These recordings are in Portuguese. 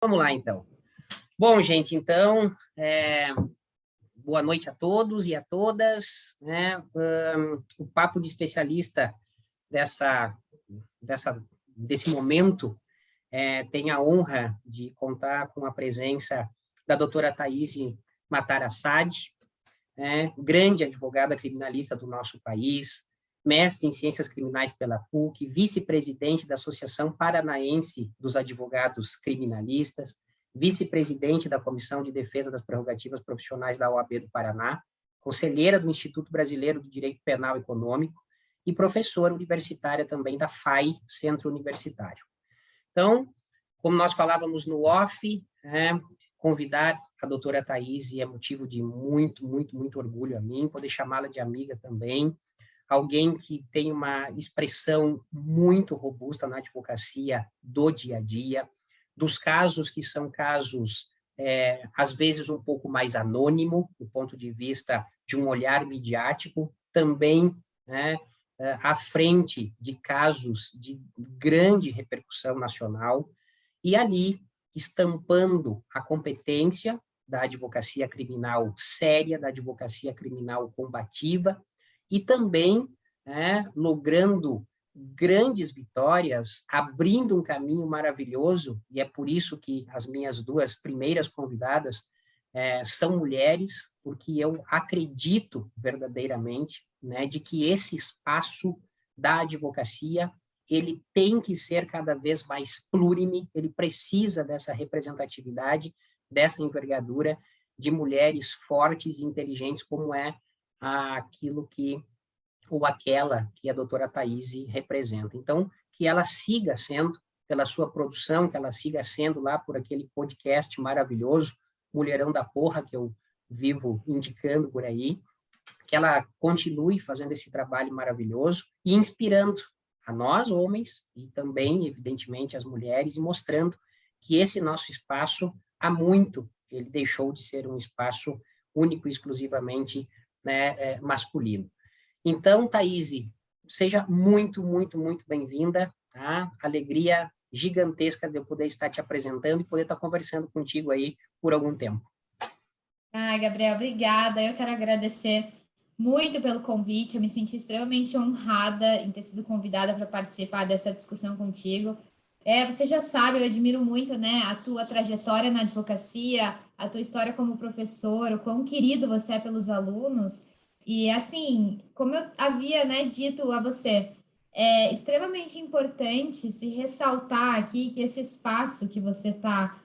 Vamos lá, então. Bom, gente, então, boa noite a todos e a todas, né? O papo de especialista dessa, desse momento tem a honra de contar com a presença da doutora Thaíse Matarassad, grande advogada criminalista do nosso país, mestre em Ciências Criminais pela PUC, vice-presidente da Associação Paranaense dos Advogados Criminalistas, vice-presidente da Comissão de Defesa das Prerrogativas Profissionais da OAB do Paraná, conselheira do Instituto Brasileiro de Direito Penal Econômico e professora universitária também da FAI, Centro Universitário. Então, como nós falávamos no off, convidar a doutora Thaíse é motivo de muito orgulho a mim, poder chamá-la de amiga também, alguém que tem uma expressão muito robusta na advocacia do dia a dia, dos casos que são casos, às vezes, um pouco mais anônimo, do ponto de vista de um olhar midiático, também, à frente de casos de grande repercussão nacional, e ali estampando a competência da advocacia criminal séria, da advocacia criminal combativa, e também logrando grandes vitórias, abrindo um caminho maravilhoso, e é por isso que as minhas duas primeiras convidadas são mulheres, porque eu acredito verdadeiramente de que esse espaço da advocacia ele tem que ser cada vez mais plurime, ele precisa dessa representatividade, dessa envergadura de mulheres fortes e inteligentes, como é aquilo que, ou aquela que a doutora Thaíse representa. Então, que ela siga sendo, pela sua produção, que ela siga sendo lá por aquele podcast maravilhoso, Mulherão da Porra, que eu vivo indicando por aí, que ela continue fazendo esse trabalho maravilhoso e inspirando a nós, homens, e também, evidentemente, as mulheres, e mostrando que esse nosso espaço, há muito, ele deixou de ser um espaço único e exclusivamente masculino. Então, Thaíse, seja muito bem-vinda, tá? Alegria gigantesca de eu poder estar te apresentando e poder estar conversando contigo aí por algum tempo. Gabriel, obrigada. Eu quero agradecer muito pelo convite. Eu me senti extremamente honrada em ter sido convidada para participar dessa discussão contigo. Você já sabe, eu admiro muito, a tua trajetória na advocacia, a tua história como professor, o quão querido você é pelos alunos. E, assim, como eu havia, dito a você, é extremamente importante se ressaltar aqui que esse espaço que você está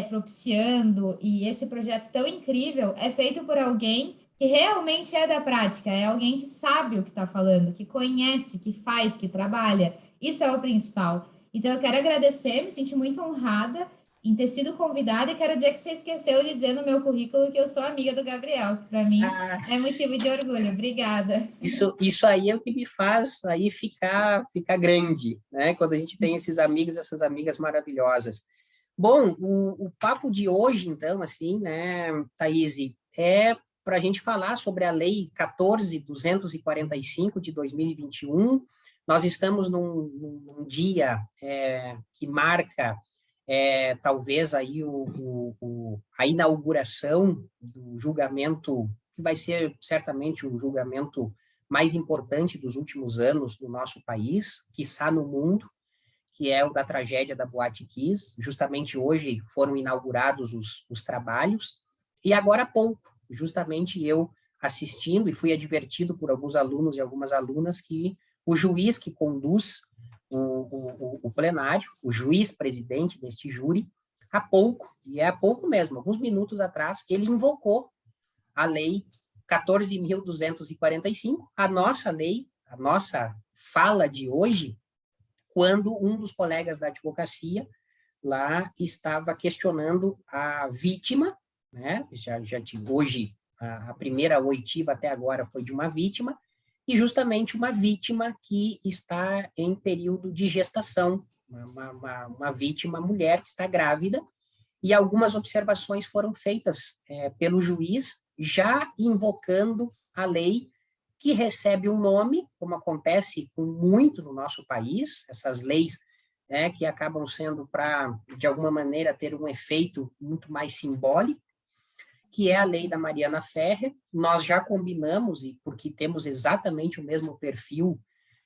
propiciando, e esse projeto tão incrível é feito por alguém que realmente é da prática, é alguém que sabe o que está falando, que conhece, que faz, que trabalha. Isso é o principal. Então, eu quero agradecer, me senti muito honrada em ter sido convidada e quero dizer que você esqueceu de dizer no meu currículo que eu sou amiga do Gabriel, que para mim é motivo de orgulho. Obrigada. Isso aí é o que me faz aí ficar grande, né? Quando a gente tem esses amigos, essas amigas maravilhosas. Bom, o papo de hoje, então, assim, Thaíse, é para a gente falar sobre a Lei 14.245 de 2021. Nós estamos num dia que marca, talvez, aí a inauguração do julgamento, que vai ser certamente o julgamento mais importante dos últimos anos no nosso país, quiçá no mundo, que é o da tragédia da Boate Kiss. Justamente hoje foram inaugurados os trabalhos, e agora há pouco, justamente eu assistindo, e fui advertido por alguns alunos e algumas alunas que o juiz que conduz o plenário, o juiz presidente deste júri, há pouco, e é há pouco mesmo, alguns minutos atrás, ele invocou a lei 14.245, a nossa lei, a nossa fala de hoje, quando um dos colegas da advocacia lá estava questionando a vítima, hoje a primeira oitiva até agora foi de uma vítima, e justamente uma vítima que está em período de gestação, uma vítima mulher que está grávida, e algumas observações foram feitas pelo juiz, já invocando a lei que recebe um nome, como acontece com muito no nosso país, essas leis que acabam sendo para, de alguma maneira, ter um efeito muito mais simbólico, que é a lei da Mariana Ferrer. Nós já combinamos, e porque temos exatamente o mesmo perfil,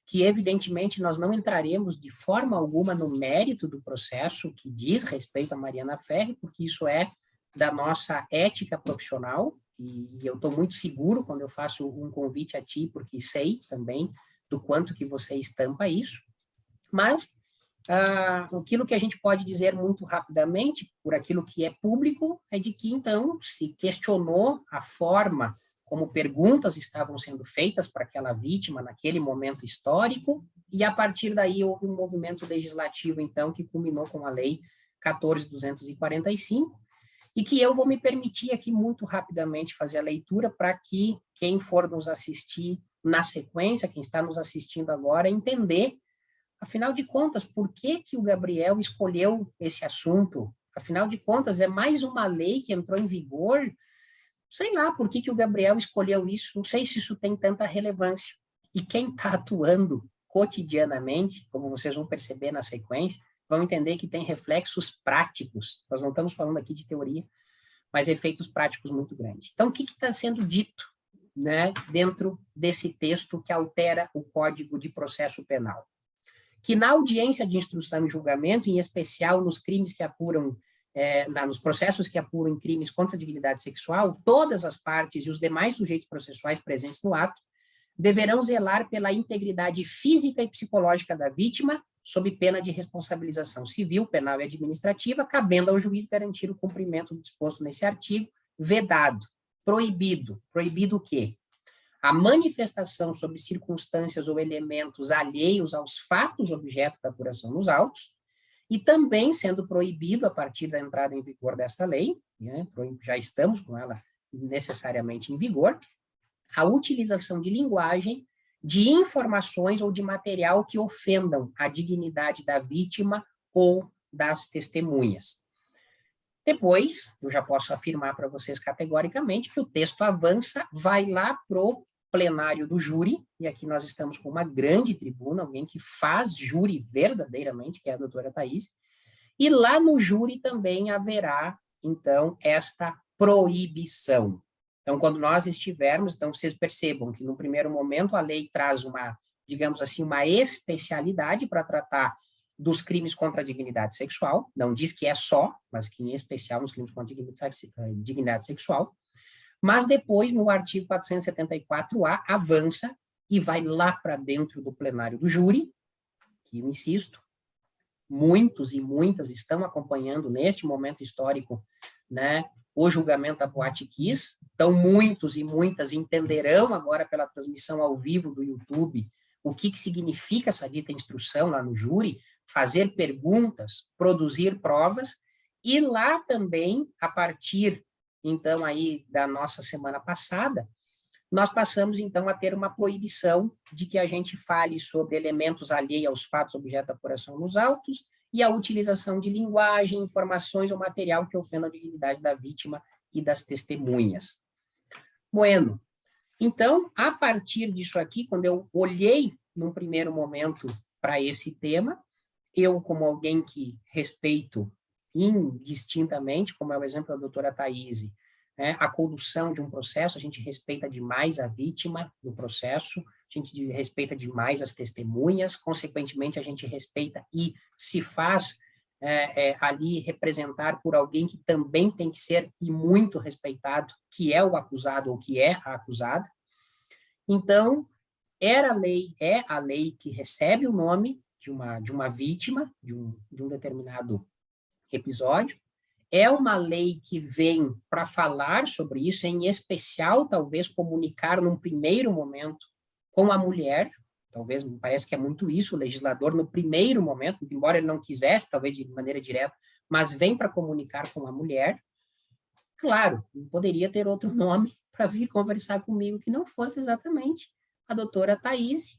que evidentemente nós não entraremos de forma alguma no mérito do processo que diz respeito a Mariana Ferrer, porque isso é da nossa ética profissional, e eu estou muito seguro quando eu faço um convite a ti, porque sei também do quanto que você estampa isso, mas aquilo que a gente pode dizer muito rapidamente, por aquilo que é público, é de que, então, se questionou a forma como perguntas estavam sendo feitas para aquela vítima naquele momento histórico, e a partir daí houve um movimento legislativo, então, que culminou com a Lei 14.245, e que eu vou me permitir aqui muito rapidamente fazer a leitura para que quem for nos assistir na sequência, quem está nos assistindo agora, entender. Afinal de contas, por que que o Gabriel escolheu esse assunto? Afinal de contas, é mais uma lei que entrou em vigor. Sei lá por que que o Gabriel escolheu isso, não sei se isso tem tanta relevância. E quem está atuando cotidianamente, como vocês vão perceber na sequência, vão entender que tem reflexos práticos. Nós não estamos falando aqui de teoria, mas efeitos práticos muito grandes. Então, o que está sendo dito, né, dentro desse texto que altera o Código de Processo Penal? Que na audiência de instrução e julgamento, em especial nos crimes que apuram, nos processos que apuram crimes contra a dignidade sexual, todas as partes e os demais sujeitos processuais presentes no ato deverão zelar pela integridade física e psicológica da vítima, sob pena de responsabilização civil, penal e administrativa, cabendo ao juiz garantir o cumprimento do disposto nesse artigo, vedado, proibido. Proibido o quê? A manifestação sob circunstâncias ou elementos alheios aos fatos objeto da apuração nos autos, e também sendo proibido, a partir da entrada em vigor desta lei, né, já estamos com ela necessariamente em vigor, a utilização de linguagem, de informações ou de material que ofendam a dignidade da vítima ou das testemunhas. Depois, eu já posso afirmar para vocês categoricamente que o texto avança, vai lá para o plenário do júri, e aqui nós estamos com uma grande tribuna, alguém que faz júri verdadeiramente, que é a doutora Thaís, e lá no júri também haverá, então, esta proibição. Então, quando nós estivermos, então, vocês percebam que, no primeiro momento, a lei traz uma, digamos assim, uma especialidade para tratar dos crimes contra a dignidade sexual, não diz que é só, mas que em especial nos crimes contra a dignidade sexual, mas depois, no artigo 474-A, avança e vai lá para dentro do plenário do júri, que eu insisto, muitos e muitas estão acompanhando neste momento histórico, né, o julgamento da Boate Kiss, então muitos e muitas entenderão agora pela transmissão ao vivo do YouTube o que significa essa dita instrução lá no júri, fazer perguntas, produzir provas, e lá também, a partir, então, aí da nossa semana passada, nós passamos, então, a ter uma proibição de que a gente fale sobre elementos alheios aos fatos objeto da apuração nos autos e a utilização de linguagem, informações ou material que ofendam a dignidade da vítima e das testemunhas. Bueno, então, a partir disso aqui, quando eu olhei, num primeiro momento, para esse tema, eu, como alguém que respeito indistintamente, como é o exemplo da doutora Thaís, a condução de um processo, a gente respeita demais a vítima do processo, a gente respeita demais as testemunhas, consequentemente, a gente respeita e se faz ali representar por alguém que também tem que ser e muito respeitado, que é o acusado ou que é a acusada. Então, é a lei que recebe o nome de uma vítima, de um determinado episódio, é uma lei que vem para falar sobre isso, em especial, talvez, comunicar num primeiro momento com a mulher, talvez, me parece que é muito isso, o legislador, no primeiro momento, embora ele não quisesse, talvez, de maneira direta, mas vem para comunicar com a mulher. Claro, poderia ter outro nome para vir conversar comigo que não fosse exatamente a doutora Thaís,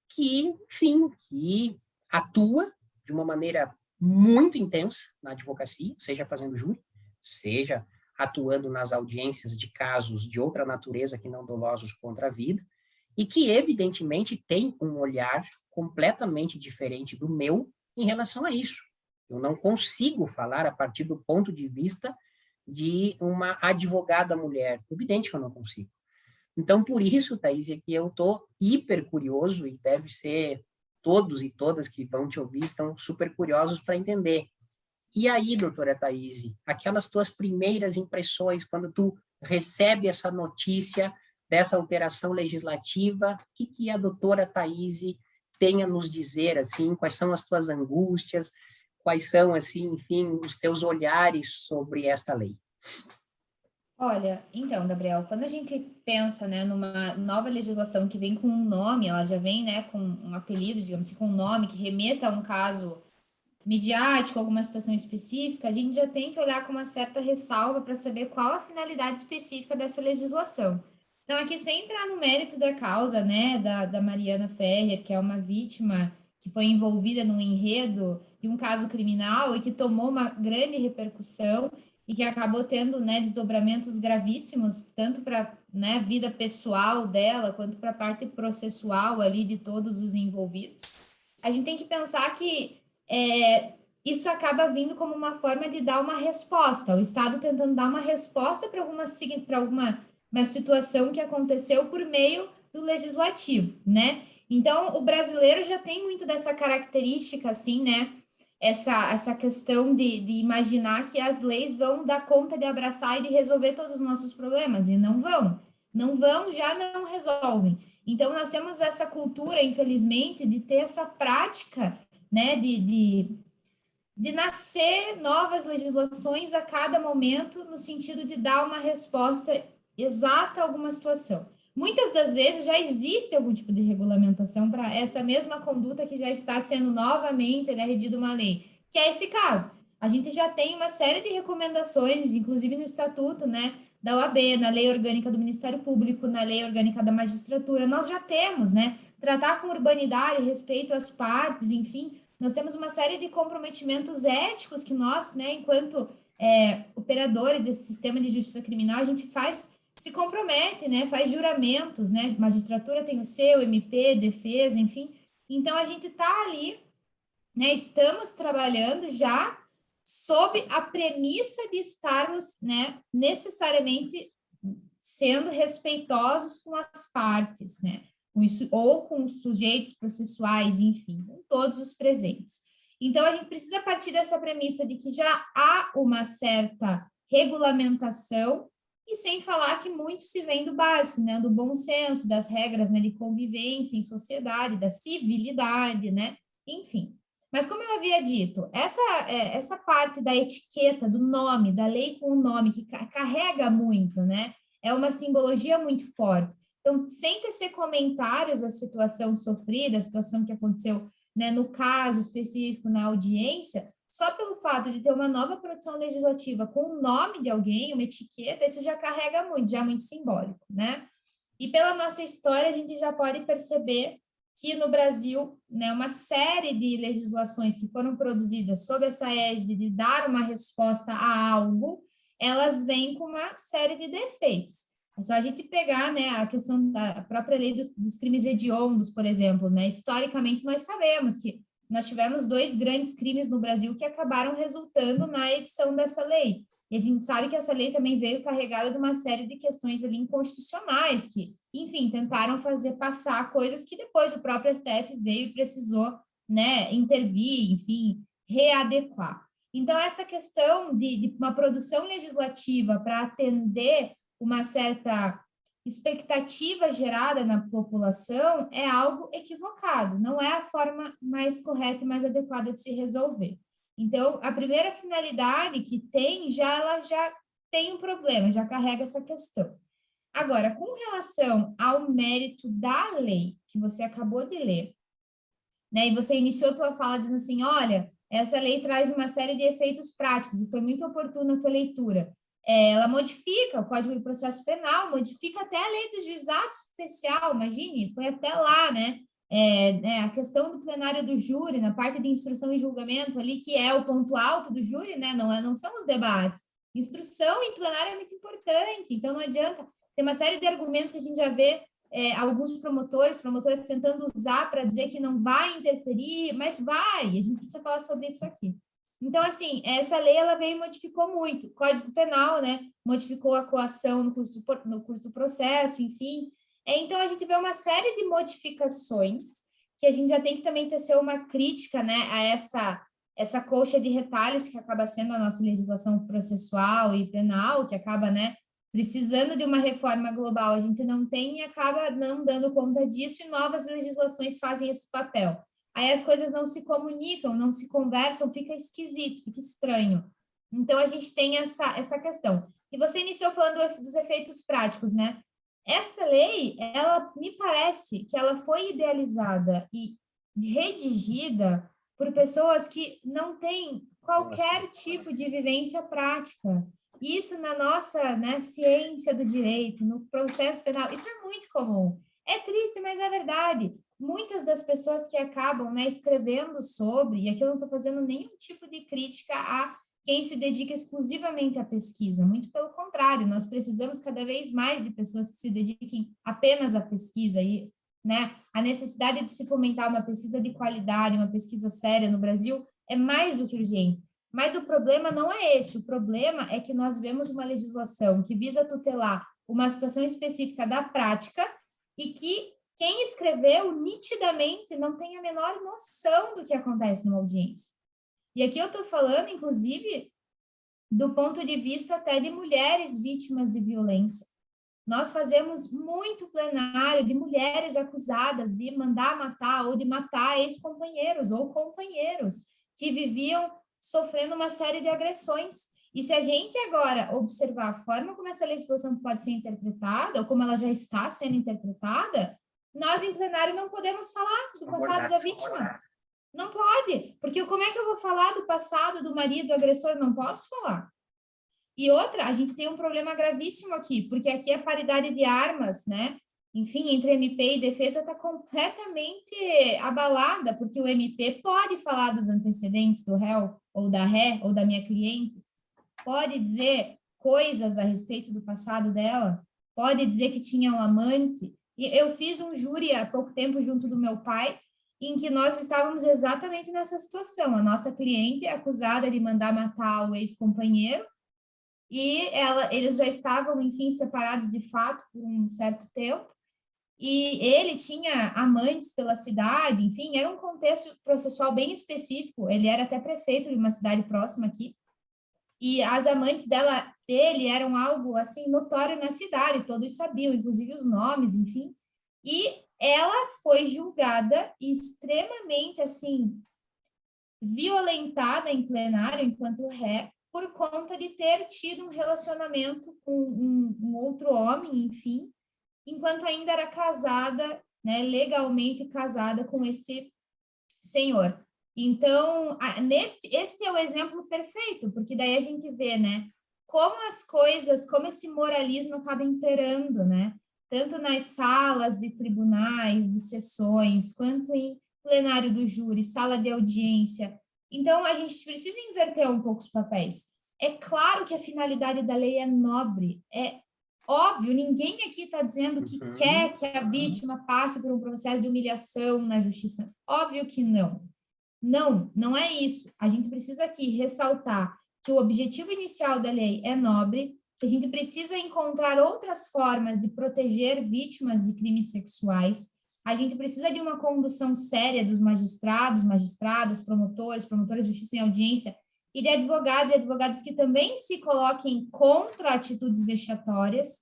que, enfim, que atua de uma maneira muito intensa na advocacia, seja fazendo júri, seja atuando nas audiências de casos de outra natureza que não dolosos contra a vida, e que, evidentemente, tem um olhar completamente diferente do meu em relação a isso. Eu não consigo falar a partir do ponto de vista de uma advogada mulher. Evidente que eu não consigo. Então, por isso, Thaís, é que eu estou hiper curioso, e deve ser todos e todas que vão te ouvir estão super curiosos para entender. E aí, doutora Thaís, aquelas tuas primeiras impressões, quando tu recebe essa notícia dessa alteração legislativa, o que a doutora Thaís tem a nos dizer, assim, quais são as tuas angústias, quais são, assim, enfim, os teus olhares sobre esta lei? Olha, então, Gabriel, quando a gente pensa, né, numa nova legislação que vem com um nome, ela já vem, né, com um apelido, digamos assim, com um nome que remeta a um caso midiático, alguma situação específica, a gente já tem que olhar com uma certa ressalva para saber qual a finalidade específica dessa legislação. Então, aqui, sem entrar no mérito da causa, né, da Mariana Ferrer, que é uma vítima que foi envolvida num enredo de um caso criminal e que tomou uma grande repercussão e que acabou tendo, né, desdobramentos gravíssimos, tanto para, né, a vida pessoal dela, quanto para a parte processual ali de todos os envolvidos. A gente tem que pensar que isso acaba vindo como uma forma de dar uma resposta, o Estado tentando dar uma resposta para uma situação que aconteceu por meio do legislativo, né? Então, o brasileiro já tem muito dessa característica, assim, né? Essa questão de imaginar que as leis vão dar conta de abraçar e de resolver todos os nossos problemas, e não vão. Não vão, já não resolvem. Então, nós temos essa cultura, infelizmente, de ter essa prática, né, de nascer novas legislações a cada momento, no sentido de dar uma resposta exata a alguma situação. Muitas das vezes já existe algum tipo de regulamentação para essa mesma conduta que já está sendo novamente, né, regida uma lei, que é esse caso. A gente já tem uma série de recomendações, inclusive no Estatuto, né, da OAB, na Lei Orgânica do Ministério Público, na Lei Orgânica da Magistratura, nós já temos, né, tratar com urbanidade, respeito às partes, enfim, nós temos uma série de comprometimentos éticos que nós, né, enquanto operadores desse sistema de justiça criminal, a gente se compromete, né, faz juramentos, né, magistratura tem o seu, MP, defesa, enfim. Então, a gente está ali, né, estamos trabalhando já sob a premissa de estarmos, né, necessariamente sendo respeitosos com as partes, né, com isso, ou com os sujeitos processuais, enfim, com todos os presentes. Então, a gente precisa partir dessa premissa de que já há uma certa regulamentação, e sem falar que muito se vem do básico, né, do bom senso, das regras, né, de convivência em sociedade, da civilidade, né, enfim. Mas como eu havia dito, essa parte da etiqueta, do nome, da lei com o nome, que carrega muito, né, é uma simbologia muito forte. Então, sem tecer comentários à situação sofrida, a situação que aconteceu, né, no caso específico, na audiência, só pelo fato de ter uma nova produção legislativa com o nome de alguém, uma etiqueta, isso já carrega muito, já é muito simbólico, né? E pela nossa história, a gente já pode perceber que no Brasil, né, uma série de legislações que foram produzidas sob essa égide de dar uma resposta a algo, elas vêm com uma série de defeitos. É só a gente pegar, né, a questão da própria lei dos crimes hediondos, por exemplo, né? Historicamente, nós sabemos que nós tivemos 2 grandes crimes no Brasil que acabaram resultando na edição dessa lei. E a gente sabe que essa lei também veio carregada de uma série de questões ali inconstitucionais, que, enfim, tentaram fazer passar coisas que depois o próprio STF veio e precisou, né, intervir, enfim, readequar. Então, essa questão de uma produção legislativa para atender uma certa expectativa gerada na população é algo equivocado, não é a forma mais correta e mais adequada de se resolver. Então, a primeira finalidade que tem, ela já tem um problema, já carrega essa questão. Agora, com relação ao mérito da lei que você acabou de ler, né, e você iniciou a tua fala dizendo assim, olha, essa lei traz uma série de efeitos práticos e foi muito oportuna a tua leitura. Ela modifica o Código de Processo Penal, modifica até a lei do juizado especial, imagine, foi até lá, né? A questão do plenário do júri, na parte de instrução e julgamento ali, que é o ponto alto do júri, né? Não são os debates. Instrução em plenário é muito importante, então não adianta. Tem uma série de argumentos que a gente já vê alguns promotoras tentando usar para dizer que não vai interferir, mas vai, a gente precisa falar sobre isso aqui. Então, assim, essa lei, ela veio e modificou muito. O Código Penal, né, modificou a coação no curso do processo, enfim. Então, a gente vê uma série de modificações que a gente já tem que também tecer uma crítica, né, a essa colcha de retalhos que acaba sendo a nossa legislação processual e penal, que acaba, né, precisando de uma reforma global. A gente não tem e acaba não dando conta disso, e novas legislações fazem esse papel. Aí as coisas não se comunicam, não se conversam, fica esquisito, fica estranho. Então, a gente tem essa questão. E você iniciou falando dos efeitos práticos, né? Essa lei, ela me parece que ela foi idealizada e redigida por pessoas que não têm qualquer tipo de vivência prática. Isso na nossa, né, ciência do direito, no processo penal, isso é muito comum. É triste, mas é verdade. Muitas das pessoas que acabam, né, escrevendo sobre, e aqui eu não estou fazendo nenhum tipo de crítica a quem se dedica exclusivamente à pesquisa, muito pelo contrário, nós precisamos cada vez mais de pessoas que se dediquem apenas à pesquisa, e, né, a necessidade de se fomentar uma pesquisa de qualidade, uma pesquisa séria no Brasil é mais do que urgente. Mas o problema não é esse, o problema é que nós vemos uma legislação que visa tutelar uma situação específica da prática e que quem escreveu nitidamente não tem a menor noção do que acontece numa audiência. E aqui eu estou falando, inclusive, do ponto de vista até de mulheres vítimas de violência. Nós fazemos muito plenário de mulheres acusadas de mandar matar ou de matar ex-companheiros ou companheiros que viviam sofrendo uma série de agressões. E se a gente agora observar a forma como essa legislação pode ser interpretada, ou como ela já está sendo interpretada, nós em plenário não podemos falar do passado da vítima. Não pode, porque como é que eu vou falar do passado do marido agressor? Não posso falar. E outra, a gente tem um problema gravíssimo aqui, porque aqui a paridade de armas, né? Enfim, entre MP e defesa está completamente abalada, porque o MP pode falar dos antecedentes do réu, ou da ré, ou da minha cliente, pode dizer coisas a respeito do passado dela, pode dizer que tinha um amante. E eu fiz um júri há pouco tempo junto do meu pai, em que nós estávamos exatamente nessa situação. A nossa cliente é acusada de mandar matar o ex-companheiro, e eles já estavam, enfim, separados de fato por um certo tempo, e ele tinha amantes pela cidade, enfim, era um contexto processual bem específico, ele era até prefeito de uma cidade próxima aqui, e as amantes dele eram algo, assim, notório na cidade, todos sabiam, inclusive os nomes, enfim, e ela foi julgada extremamente, assim, violentada em plenário, enquanto ré, por conta de ter tido um relacionamento com um outro homem, enfim, enquanto ainda era casada, né, legalmente casada com esse senhor. Então, este é o exemplo perfeito, porque daí a gente vê, né, como as coisas, como esse moralismo acaba imperando, né, tanto nas salas de tribunais, de sessões, quanto em plenário do júri, sala de audiência. Então, a gente precisa inverter um pouco os papéis. É claro que a finalidade da lei é nobre, é óbvio, ninguém aqui está dizendo que quer que a vítima passe por um processo de humilhação na justiça. Óbvio que não. Não, não é isso. A gente precisa aqui ressaltar que o objetivo inicial da lei é nobre, que a gente precisa encontrar outras formas de proteger vítimas de crimes sexuais. A gente precisa de uma condução séria dos magistradas, promotores de justiça em audiência, e de advogados e advogadas que também se coloquem contra atitudes vexatórias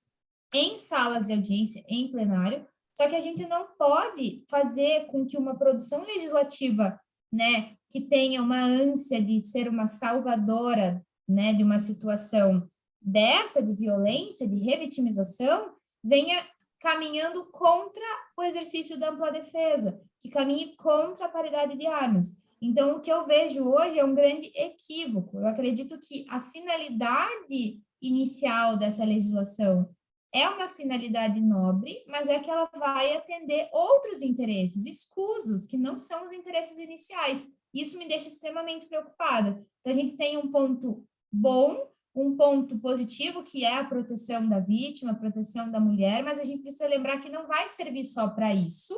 em salas de audiência, em plenário. Só que a gente não pode fazer com que uma produção legislativa, né, que tenha uma ânsia de ser uma salvadora, né, de uma situação dessa, de violência, de revitimização, venha caminhando contra o exercício da ampla defesa, que caminhe contra a paridade de armas. Então, o que eu vejo hoje é um grande equívoco. Eu acredito que a finalidade inicial dessa legislação é uma finalidade nobre, mas é que ela vai atender outros interesses escusos, que não são os interesses iniciais. Isso me deixa extremamente preocupada. Então, a gente tem um ponto bom, um ponto positivo, que é a proteção da vítima, a proteção da mulher, mas a gente precisa lembrar que não vai servir só para isso,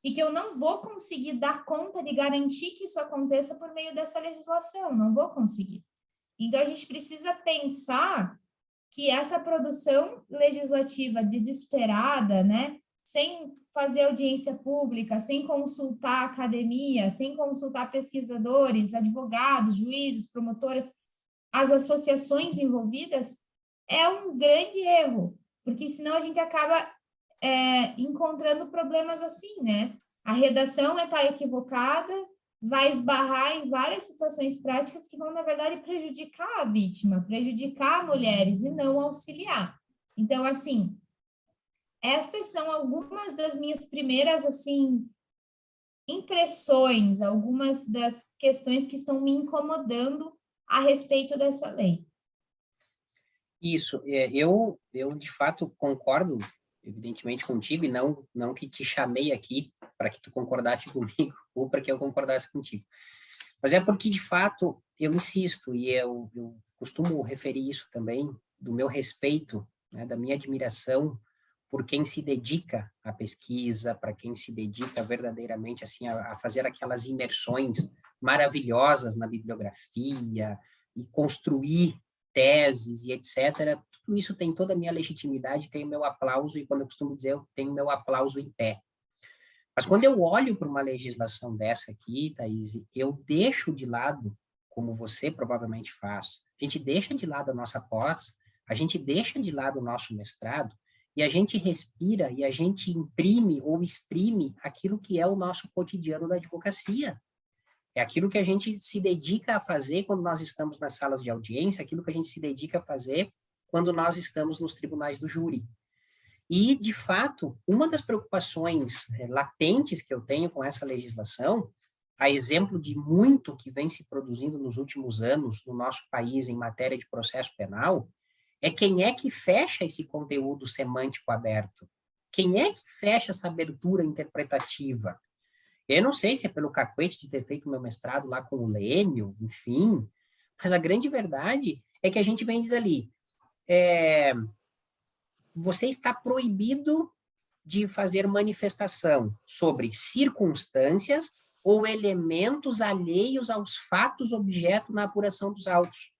e que eu não vou conseguir dar conta de garantir que isso aconteça por meio dessa legislação, não vou conseguir. Então, a gente precisa pensar que essa produção legislativa desesperada, né, sem fazer audiência pública, sem consultar a academia, sem consultar pesquisadores, advogados, juízes, promotoras, as associações envolvidas, é um grande erro, porque senão a gente acaba encontrando problemas assim, né? A redação está equivocada, vai esbarrar em várias situações práticas que vão, na verdade, prejudicar a vítima, prejudicar mulheres e não auxiliar. Então, assim, essas são algumas das minhas primeiras, assim, impressões, algumas das questões que estão me incomodando a respeito dessa lei. Isso, eu de fato concordo, evidentemente, contigo, e não que te chamei aqui para que tu concordasse comigo, ou para que eu concordasse contigo. Mas é porque, de fato, eu insisto, e eu costumo referir isso também, do meu respeito, né, da minha admiração por quem se dedica à pesquisa, para quem se dedica verdadeiramente assim, a fazer aquelas imersões maravilhosas na bibliografia, e construir teses e etc. Tudo isso tem toda a minha legitimidade, tem o meu aplauso, e quando eu costumo dizer, eu tenho o meu aplauso em pé. Mas quando eu olho para uma legislação dessa aqui, Thaís, eu deixo de lado, como você provavelmente faz, a gente deixa de lado a nossa pós, a gente deixa de lado o nosso mestrado, e a gente respira e a gente imprime ou exprime aquilo que é o nosso cotidiano da advocacia. É aquilo que a gente se dedica a fazer quando nós estamos nas salas de audiência, aquilo que a gente se dedica a fazer quando nós estamos nos tribunais do júri. E, de fato, uma das preocupações latentes que eu tenho com essa legislação, a exemplo de muito que vem se produzindo nos últimos anos no nosso país em matéria de processo penal, é quem é que fecha esse conteúdo semântico aberto? Quem é que fecha essa abertura interpretativa? Eu não sei se é pelo cacuete de ter feito meu mestrado lá com o Lênio, enfim, mas a grande verdade é que a gente vem dizer ali, você está proibido de fazer manifestação sobre circunstâncias ou elementos alheios aos fatos objeto na apuração dos autos.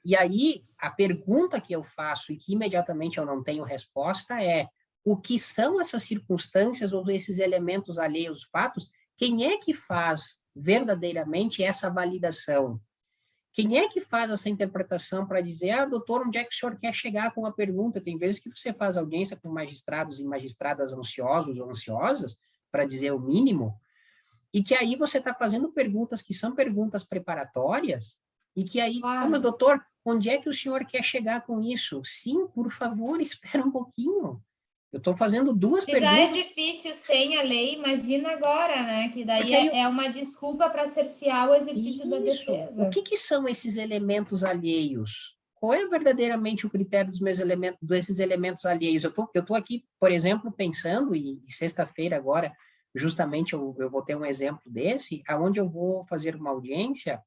E aí, a pergunta que eu faço e que imediatamente eu não tenho resposta é: o que são essas circunstâncias ou esses elementos alheios aos fatos? Quem é que faz verdadeiramente essa validação? Quem é que faz essa interpretação para dizer, doutor, onde é que o senhor quer chegar com a pergunta? Tem vezes que você faz audiência com magistrados e magistradas ansiosos ou ansiosas, para dizer o mínimo, e que aí você está fazendo perguntas que são perguntas preparatórias, e que aí, mas doutor, onde é que o senhor quer chegar com isso? Sim, por favor, espera um pouquinho. Eu estou fazendo duas perguntas. Já é difícil sem a lei, imagina agora, né? Que daí é uma desculpa para cercear o exercício da defesa. O que são esses elementos alheios? Qual é verdadeiramente o critério desses elementos alheios? Eu tô aqui, por exemplo, pensando, e sexta-feira agora, justamente eu vou ter um exemplo desse, aonde eu vou fazer uma audiência,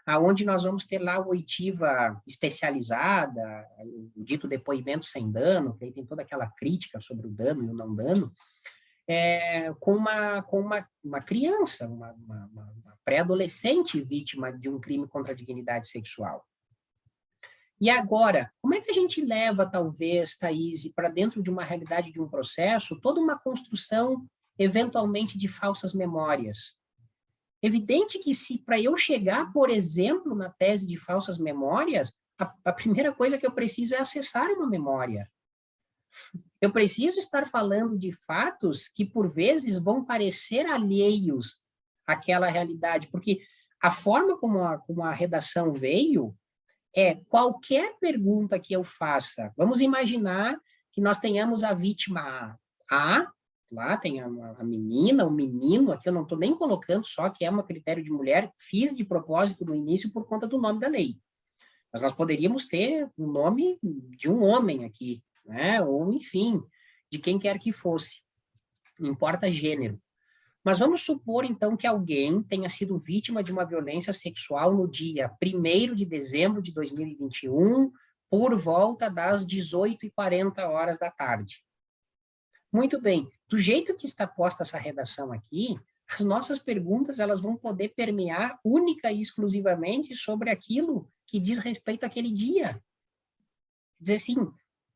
aonde nós vamos ter lá a oitiva especializada, o dito depoimento sem dano, que aí tem toda aquela crítica sobre o dano e o não dano, com uma criança, uma pré-adolescente vítima de um crime contra a dignidade sexual. E agora, como é que a gente leva, talvez, Thaís, para dentro de uma realidade de um processo, toda uma construção, eventualmente, de falsas memórias? Evidente que se para eu chegar, por exemplo, na tese de falsas memórias, a primeira coisa que eu preciso é acessar uma memória. Eu preciso estar falando de fatos que, por vezes, vão parecer alheios àquela realidade, porque a forma como a redação veio é qualquer pergunta que eu faça. Vamos imaginar que nós tenhamos a vítima A, lá tem a menina, o menino, aqui eu não estou nem colocando só que é um critério de mulher, fiz de propósito no início por conta do nome da lei. Mas nós poderíamos ter o nome de um homem aqui, né? Ou, enfim, de quem quer que fosse. Não importa gênero. Mas vamos supor, então, que alguém tenha sido vítima de uma violência sexual no dia 1º de dezembro de 2021, por volta das 18h40 da tarde. Muito bem. Do jeito que está posta essa redação aqui, as nossas perguntas elas vão poder permear única e exclusivamente sobre aquilo que diz respeito àquele dia. Quer dizer assim,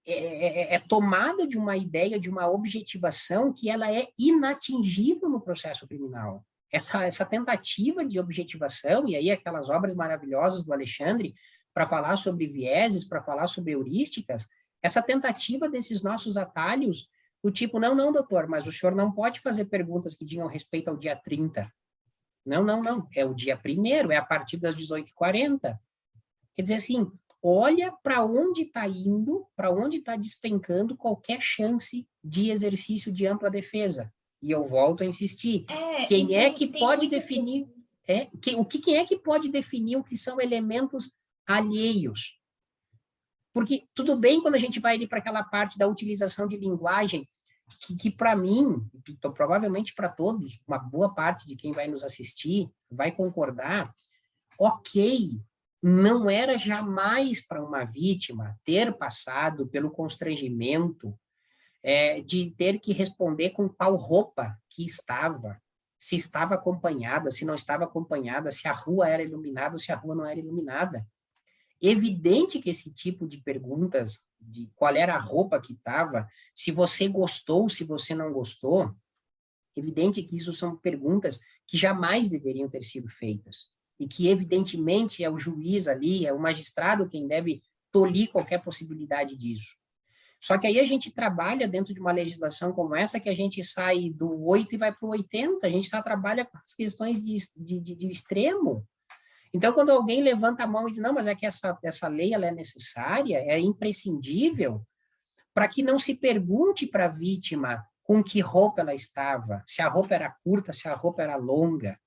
é tomada de uma ideia, de uma objetivação que ela é inatingível no processo criminal. Essa tentativa de objetivação, e aí aquelas obras maravilhosas do Alexandre, para falar sobre vieses, para falar sobre heurísticas, essa tentativa desses nossos atalhos, do tipo, não, doutor, mas o senhor não pode fazer perguntas que digam respeito ao dia 30. Não, é o dia 1º, é a partir das 18h40. Quer dizer assim, olha para onde está indo, para onde está despencando qualquer chance de exercício de ampla defesa. E eu volto a insistir. Quem é que pode definir... quem é que pode definir o que são elementos alheios? Porque tudo bem quando a gente vai ali para aquela parte da utilização de linguagem, que para mim, provavelmente para todos, uma boa parte de quem vai nos assistir vai concordar, ok, não era jamais para uma vítima ter passado pelo constrangimento de ter que responder com qual roupa que estava, se estava acompanhada, se não estava acompanhada, se a rua era iluminada ou se a rua não era iluminada. Evidente que esse tipo de perguntas, de qual era a roupa que estava, se você gostou, se você não gostou, evidente que isso são perguntas que jamais deveriam ter sido feitas. E que, evidentemente, é o juiz ali, é o magistrado quem deve tolir qualquer possibilidade disso. Só que aí a gente trabalha dentro de uma legislação como essa, que a gente sai do 8 e vai para o 80, a gente só trabalha com as questões de extremo. Então, quando alguém levanta a mão e diz, não, mas é que essa lei ela é necessária, é imprescindível, para que não se pergunte para a vítima com que roupa ela estava, se a roupa era curta, se a roupa era longa.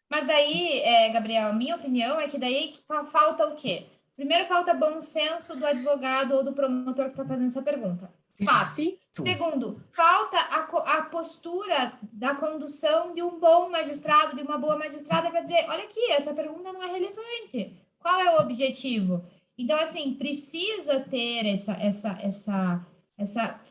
Mas daí, Gabriel, a minha opinião é que daí falta o quê? Primeiro, falta bom senso do advogado ou do promotor que está fazendo essa pergunta. Fato. Segundo, falta a postura da condução de um bom magistrado, de uma boa magistrada, para dizer, olha aqui, essa pergunta não é relevante. Qual é o objetivo? Então, assim, precisa ter essa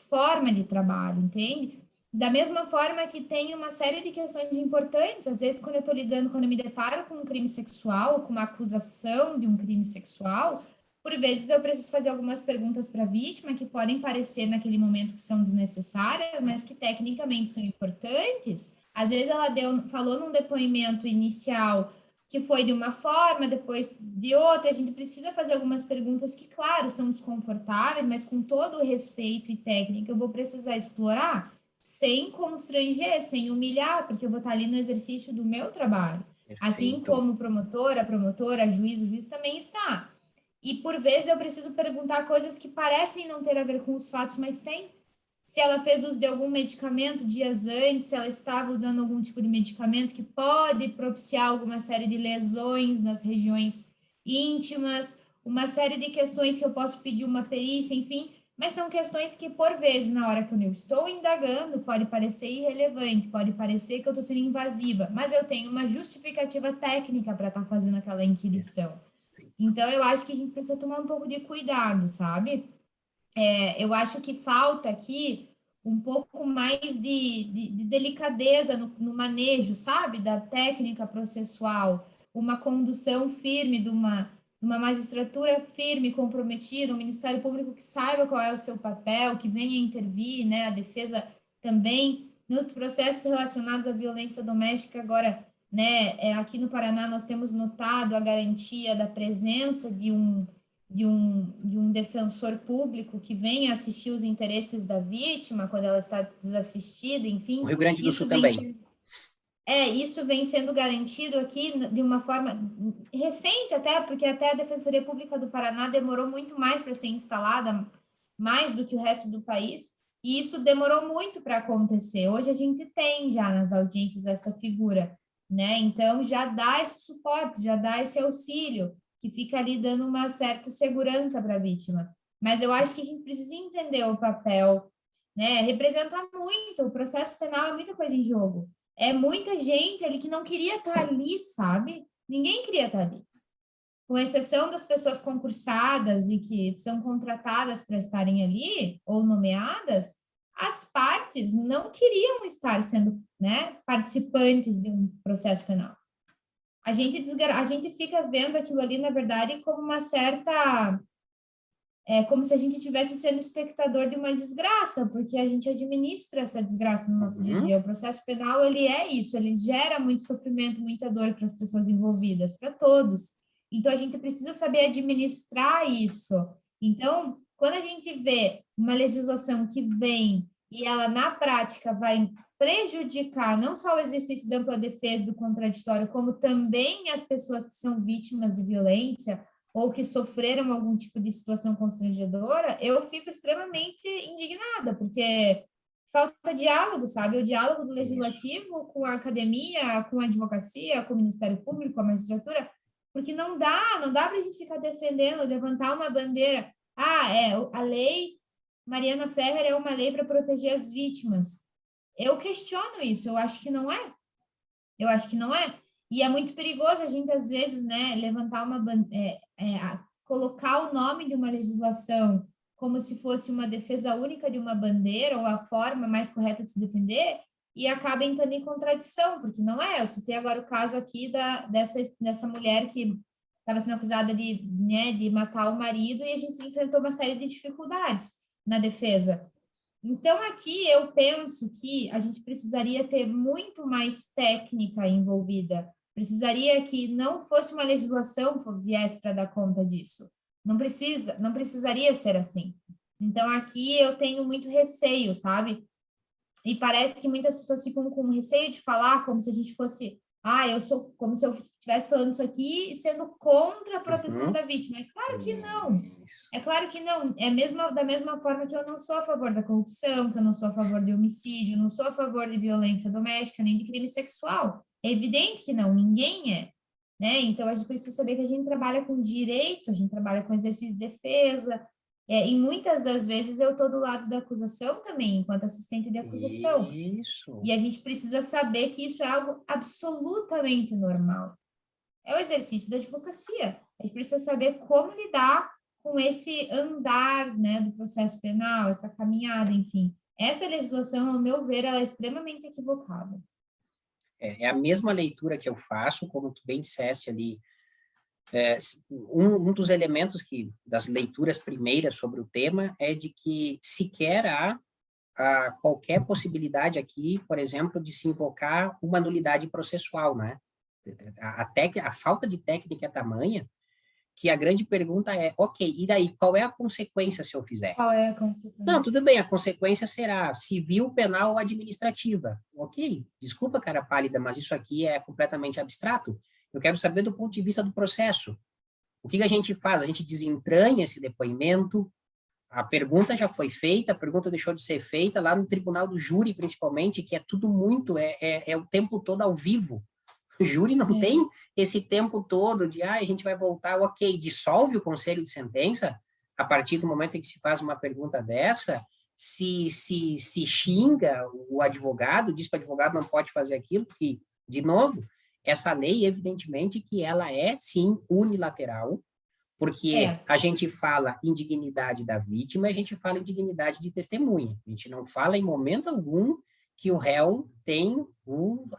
forma de trabalho, entende? Da mesma forma que tem uma série de questões importantes, às vezes quando eu me deparo com um crime sexual, com uma acusação de um crime sexual, por vezes eu preciso fazer algumas perguntas para a vítima que podem parecer naquele momento que são desnecessárias, mas que tecnicamente são importantes. Às vezes ela falou num depoimento inicial que foi de uma forma, depois de outra, a gente precisa fazer algumas perguntas que, claro, são desconfortáveis, mas com todo o respeito e técnica eu vou precisar explorar, sem constranger, sem humilhar, porque eu vou estar ali no exercício do meu trabalho. Perfeito. Assim como a promotora, o juiz também está. E, por vezes, eu preciso perguntar coisas que parecem não ter a ver com os fatos, mas tem. Se ela fez uso de algum medicamento dias antes, se ela estava usando algum tipo de medicamento que pode propiciar alguma série de lesões nas regiões íntimas, uma série de questões que eu posso pedir uma perícia, enfim, mas são questões que, por vezes, na hora que eu estou indagando, pode parecer irrelevante, pode parecer que eu estou sendo invasiva, mas eu tenho uma justificativa técnica para estar fazendo aquela inquirição. Então, eu acho que a gente precisa tomar um pouco de cuidado, sabe? Eu acho que falta aqui um pouco mais de delicadeza no manejo, sabe? Da técnica processual, uma condução firme de uma magistratura firme, comprometida, um Ministério Público que saiba qual é o seu papel, que venha intervir, né? A defesa também nos processos relacionados à violência doméstica. Agora, né? Aqui no Paraná nós temos notado a garantia da presença de um defensor público que venha assistir os interesses da vítima quando ela está desassistida, enfim. O Rio Grande do Sul também. Isso vem sendo garantido aqui de uma forma recente até, porque até a Defensoria Pública do Paraná demorou muito mais para ser instalada, mais do que o resto do país, e isso demorou muito para acontecer. Hoje a gente tem já nas audiências essa figura, né? Então já dá esse suporte, já dá esse auxílio, que fica ali dando uma certa segurança para a vítima. Mas eu acho que a gente precisa entender o papel, né? Representa muito, o processo penal é muita coisa em jogo. É muita gente ali que não queria estar ali, sabe? Ninguém queria estar ali. Com exceção das pessoas concursadas e que são contratadas para estarem ali ou nomeadas, as partes não queriam estar sendo, né, participantes de um processo penal. A gente fica vendo aquilo ali, na verdade, como uma certa como se a gente estivesse sendo espectador de uma desgraça, porque a gente administra essa desgraça no nosso dia a Uhum. dia. O processo penal, ele é isso, ele gera muito sofrimento, muita dor para as pessoas envolvidas, para todos. Então, a gente precisa saber administrar isso. Então, quando a gente vê uma legislação que vem e ela, na prática, vai prejudicar não só o exercício da ampla defesa do contraditório, como também as pessoas que são vítimas de violência, ou que sofreram algum tipo de situação constrangedora, eu fico extremamente indignada, porque falta diálogo, sabe? O diálogo do legislativo com a academia, com a advocacia, com o Ministério Público, com a magistratura, porque não dá para a gente ficar defendendo, levantar uma bandeira. A lei Mariana Ferrer é uma lei para proteger as vítimas. Eu questiono isso, eu acho que não é. Eu acho que não é. E é muito perigoso a gente, às vezes, né, levantar colocar o nome de uma legislação como se fosse uma defesa única de uma bandeira ou a forma mais correta de se defender e acaba entrando em contradição, porque não é. Eu citei agora o caso aqui dessa mulher que estava sendo acusada de matar o marido e a gente enfrentou uma série de dificuldades na defesa. Então, aqui eu penso que a gente precisaria ter muito mais técnica envolvida. Precisaria que não fosse uma legislação que viesse para dar conta disso. Não precisaria ser assim. Então, aqui eu tenho muito receio, sabe? E parece que muitas pessoas ficam com receio de falar como se a gente fosse, eu sou como se eu estivesse falando isso aqui sendo contra a proteção Uhum. da vítima. É claro que não. Isso. É claro que não. Da mesma forma que eu não sou a favor da corrupção, que eu não sou a favor de homicídio, não sou a favor de violência doméstica, nem de crime sexual. É evidente que não, ninguém é. Né? Então, a gente precisa saber que a gente trabalha com direito, a gente trabalha com exercício de defesa, e muitas das vezes eu estou do lado da acusação também, enquanto assistente de acusação. Isso. E a gente precisa saber que isso é algo absolutamente normal. É o exercício da advocacia. A gente precisa saber como lidar com esse andar, né, do processo penal, essa caminhada, enfim. Essa legislação, ao meu ver, ela é extremamente equivocada. É a mesma leitura que eu faço, como tu bem disseste ali. Um dos elementos das leituras primeiras sobre o tema é de que sequer há qualquer possibilidade aqui, por exemplo, de se invocar uma nulidade processual, né? A falta de técnica é tamanha que a grande pergunta é, ok, e daí, qual é a consequência se eu fizer? Qual é a Não, consequência? tudo bem, a consequência será civil, penal ou administrativa. Ok, desculpa, cara pálida, mas isso aqui é completamente abstrato. Eu quero saber do ponto de vista do processo. O que a gente faz? A gente desentranha esse depoimento, a pergunta já foi feita, a pergunta deixou de ser feita, lá no tribunal do júri, principalmente, que é tudo muito, é o tempo todo ao vivo. O júri não tem esse tempo todo de, a gente vai voltar, ok, dissolve o conselho de sentença, a partir do momento em que se faz uma pergunta dessa, se xinga o advogado, diz que o advogado não pode fazer aquilo, porque, de novo, essa lei, evidentemente, que ela é, sim, unilateral, porque a gente fala indignidade da vítima, a gente fala indignidade de testemunha. A gente não fala em momento algum que o réu tem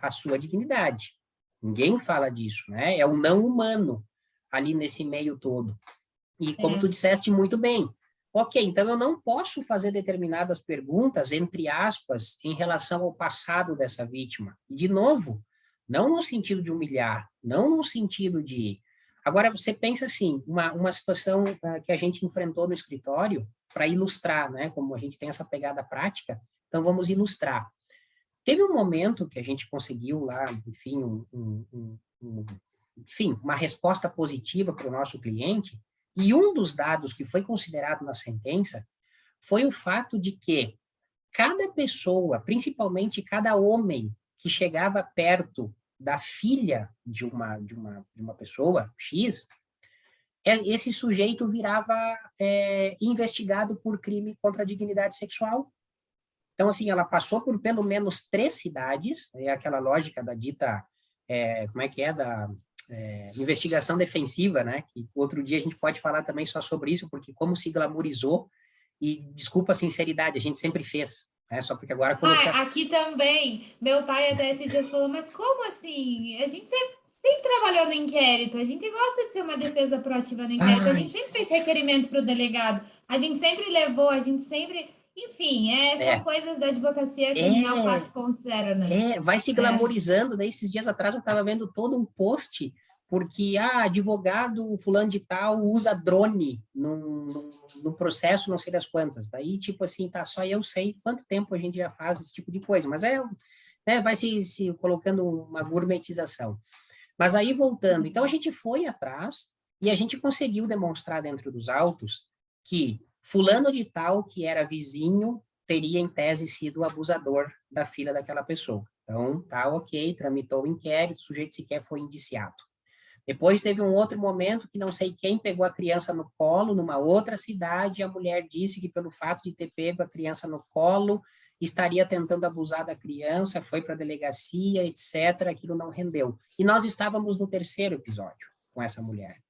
a sua dignidade. Ninguém fala disso, né? É o não humano ali nesse meio todo. E como tu disseste muito bem, ok, então eu não posso fazer determinadas perguntas, entre aspas, em relação ao passado dessa vítima. E, de novo, não no sentido de humilhar, não no sentido de... Agora, você pensa assim, uma situação que a gente enfrentou no escritório, para ilustrar, né, como a gente tem essa pegada prática, então vamos ilustrar. Teve um momento que a gente conseguiu lá, enfim, enfim, uma resposta positiva para o nosso cliente, e um dos dados que foi considerado na sentença foi o fato de que cada pessoa, principalmente cada homem que chegava perto da filha de uma pessoa X, esse sujeito virava investigado por crime contra a dignidade sexual. Então, assim, ela passou por pelo menos 3 cidades, é aquela lógica da dita, como é que é, da investigação defensiva, né? Que outro dia a gente pode falar também só sobre isso, porque como se glamorizou, e desculpa a sinceridade, a gente sempre fez, né? Só porque agora quando... Aqui também, meu pai até esses dias falou, mas como assim? A gente sempre trabalhou no inquérito, a gente gosta de ser uma defesa proativa no inquérito, a gente sempre fez requerimento para o delegado, a gente sempre levou, a gente sempre... Enfim, são coisas da advocacia criminal 4.0, né? Vai se glamorizando. Daí, esses dias atrás, eu estava vendo todo um post, porque, advogado fulano de tal usa drone no processo, não sei das quantas. Daí, tipo assim, tá, só eu sei quanto tempo a gente já faz esse tipo de coisa. Mas vai se colocando uma gourmetização. Mas aí, voltando, então a gente foi atrás e a gente conseguiu demonstrar dentro dos autos que fulano de tal, que era vizinho, teria, em tese, sido o abusador da filha daquela pessoa. Então, tá ok, tramitou o inquérito, o sujeito sequer foi indiciado. Depois teve um outro momento que não sei quem pegou a criança no colo, numa outra cidade, e a mulher disse que pelo fato de ter pego a criança no colo, estaria tentando abusar da criança, foi para a delegacia, etc., aquilo não rendeu. E nós estávamos no 3º episódio com essa mulher.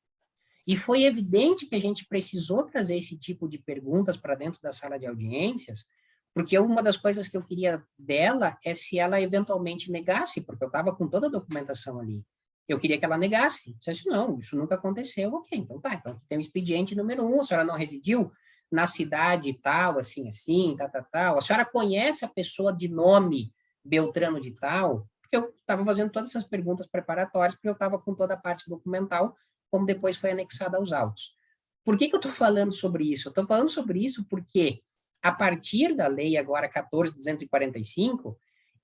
E foi evidente que a gente precisou trazer esse tipo de perguntas para dentro da sala de audiências, porque uma das coisas que eu queria dela é se ela eventualmente negasse, porque eu estava com toda a documentação ali. Eu queria que ela negasse. Dissesse, não, isso nunca aconteceu. Ok, então tá. Então tem o expediente número 1, a senhora não residiu na cidade tal, assim, tal. A senhora conhece a pessoa de nome Beltrano de tal? Porque eu estava fazendo todas essas perguntas preparatórias, porque eu estava com toda a parte documental, como depois foi anexada aos autos. Por que eu estou falando sobre isso? Eu estou falando sobre isso porque, a partir da lei agora 14.245,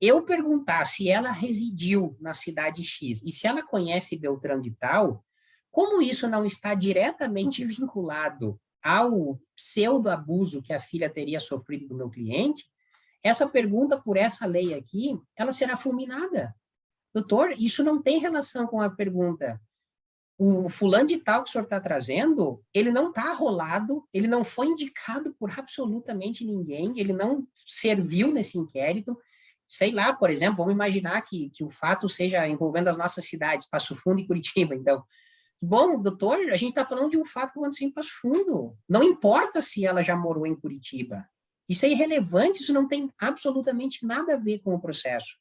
eu perguntar se ela residiu na cidade X e se ela conhece Beltrano de tal, como isso não está diretamente vinculado ao pseudo-abuso que a filha teria sofrido do meu cliente, essa pergunta, por essa lei aqui, ela será fulminada. Doutor, isso não tem relação com a pergunta. O fulano de tal que o senhor está trazendo, ele não está arrolado, ele não foi indicado por absolutamente ninguém, ele não serviu nesse inquérito. Sei lá, por exemplo, vamos imaginar que o fato seja envolvendo as nossas cidades, Passo Fundo e Curitiba, então. Bom, doutor, a gente está falando de um fato que aconteceu em Passo Fundo. Não importa se ela já morou em Curitiba. Isso é irrelevante, isso não tem absolutamente nada a ver com o processo.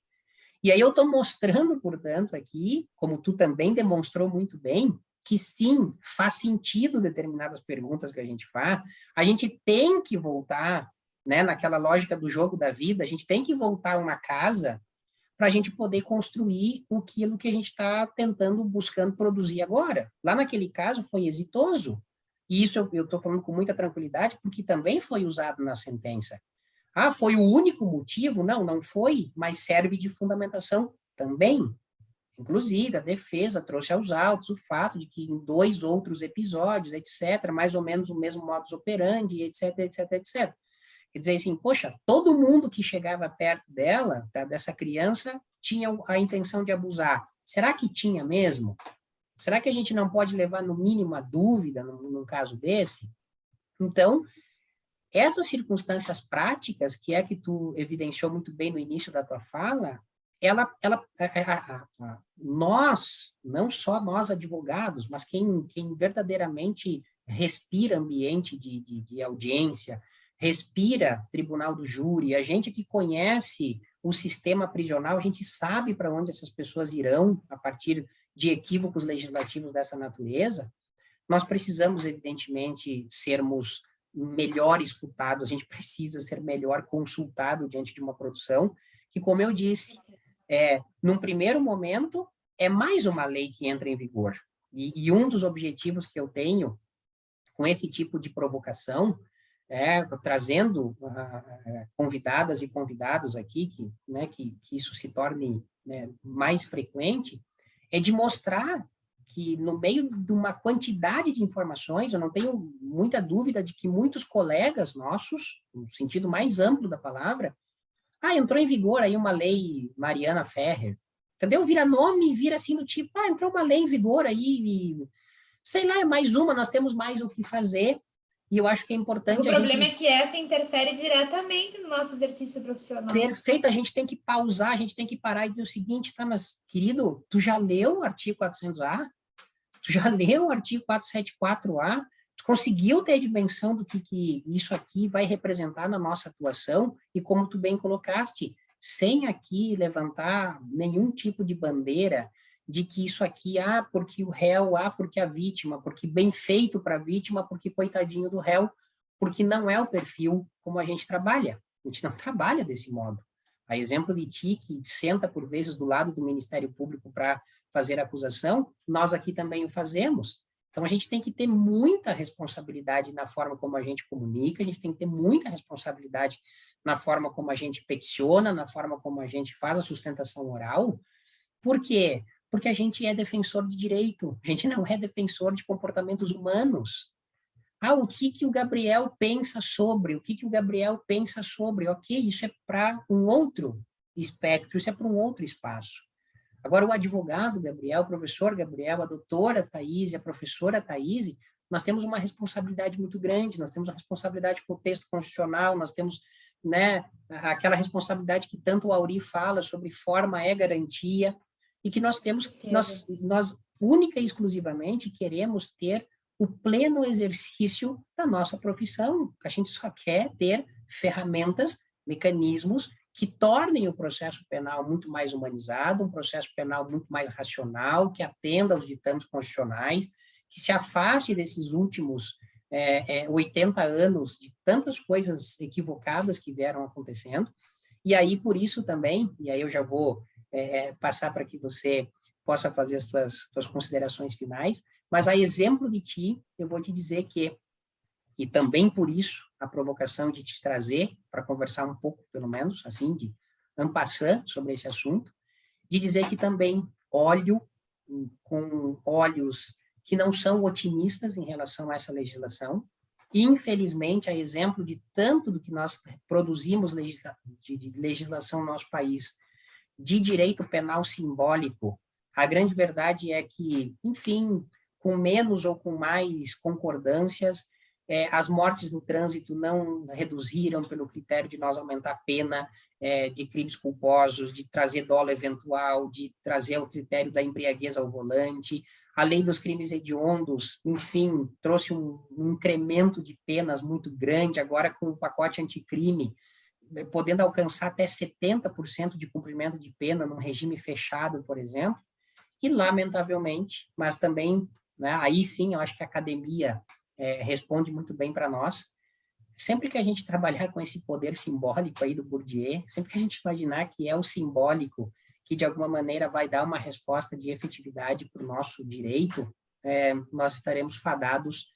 E aí eu estou mostrando, portanto, aqui, como tu também demonstrou muito bem, que sim, faz sentido determinadas perguntas que a gente faz, a gente tem que voltar, né, naquela lógica do jogo da vida, a gente tem que voltar a uma casa para a gente poder construir aquilo que a gente está tentando, buscando produzir agora. Lá naquele caso foi exitoso, e isso eu estou falando com muita tranquilidade, porque também foi usado na sentença. Foi o único motivo? Não, não foi, mas serve de fundamentação também. Inclusive, a defesa trouxe aos autos o fato de que em 2 outros episódios, etc., mais ou menos o mesmo modus operandi, etc., etc., etc. Quer dizer assim, poxa, todo mundo que chegava perto dela, dessa criança, tinha a intenção de abusar. Será que tinha mesmo? Será que a gente não pode levar, no mínimo, a dúvida num caso desse? Então, essas circunstâncias práticas, que é que tu evidenciou muito bem no início da tua fala, nós, não só nós advogados, mas quem verdadeiramente respira ambiente de audiência, respira tribunal do júri, a gente que conhece o sistema prisional, a gente sabe para onde essas pessoas irão a partir de equívocos legislativos dessa natureza, nós precisamos, evidentemente, sermos melhor escutado, a gente precisa ser melhor consultado diante de uma produção, que, como eu disse, num primeiro momento, é mais uma lei que entra em vigor. E um dos objetivos que eu tenho com esse tipo de provocação, trazendo convidadas e convidados aqui, que isso se torne, né, mais frequente, é de mostrar que, no meio de uma quantidade de informações, eu não tenho muita dúvida de que muitos colegas nossos, no sentido mais amplo da palavra, entrou em vigor aí uma lei Mariana Ferrer, entendeu? Vira nome e vira assim do tipo, entrou uma lei em vigor aí, e, sei lá, é mais uma, nós temos mais o que fazer, E eu acho que é importante O problema é que essa interfere diretamente no nosso exercício profissional. Perfeito, a gente tem que pausar, a gente tem que parar e dizer o seguinte, tá, mas, querido, tu já leu o artigo 400A? Tu já leu o artigo 474A? Tu conseguiu ter a dimensão do que isso aqui vai representar na nossa atuação? E como tu bem colocaste, sem aqui levantar nenhum tipo de bandeira de que isso aqui, porque o réu, porque a vítima, porque bem feito para a vítima, porque coitadinho do réu, porque não é o perfil como a gente trabalha. A gente não trabalha desse modo. A exemplo de ti, que senta por vezes do lado do Ministério Público para fazer acusação, nós aqui também o fazemos. Então, a gente tem que ter muita responsabilidade na forma como a gente comunica, a gente tem que ter muita responsabilidade na forma como a gente peticiona, na forma como a gente faz a sustentação oral. Por quê? Porque a gente é defensor de direito, a gente não é defensor de comportamentos humanos. O que o Gabriel pensa sobre? O que o Gabriel pensa sobre? Ok, isso é para um outro espectro, isso é para um outro espaço. Agora, o advogado Gabriel, o professor Gabriel, a doutora Thaís, a professora Thaís, nós temos uma responsabilidade muito grande, nós temos uma responsabilidade com o texto constitucional, nós temos, né, aquela responsabilidade que tanto o Auri fala sobre forma é garantia, e que nós temos, nós única e exclusivamente queremos ter o pleno exercício da nossa profissão. A gente só quer ter ferramentas, mecanismos que tornem o processo penal muito mais humanizado, um processo penal muito mais racional, que atenda aos ditames constitucionais, que se afaste desses últimos 80 anos de tantas coisas equivocadas que vieram acontecendo. E aí, por isso também, e aí eu já vou passar para que você possa fazer as tuas considerações finais, mas a exemplo de ti, eu vou te dizer que, e também por isso, a provocação de te trazer para conversar um pouco, pelo menos, assim, de en passant sobre esse assunto, de dizer que também olho com olhos que não são otimistas em relação a essa legislação. Infelizmente, a exemplo de tanto do que nós produzimos de legislação no nosso país, de direito penal simbólico, a grande verdade é que, enfim, com menos ou com mais concordâncias, as mortes no trânsito não reduziram pelo critério de nós aumentar a pena de crimes culposos, de trazer dolo eventual, de trazer o critério da embriaguez ao volante. A lei dos crimes hediondos, enfim, trouxe um incremento de penas muito grande, agora com o pacote anticrime, podendo alcançar até 70% de cumprimento de pena num regime fechado, por exemplo. E, lamentavelmente, mas também, né, aí sim, eu acho que a academia responde muito bem para nós. Sempre que a gente trabalhar com esse poder simbólico aí do Bourdieu, sempre que a gente imaginar que é o simbólico que, de alguma maneira, vai dar uma resposta de efetividade para o nosso direito, nós estaremos fadados,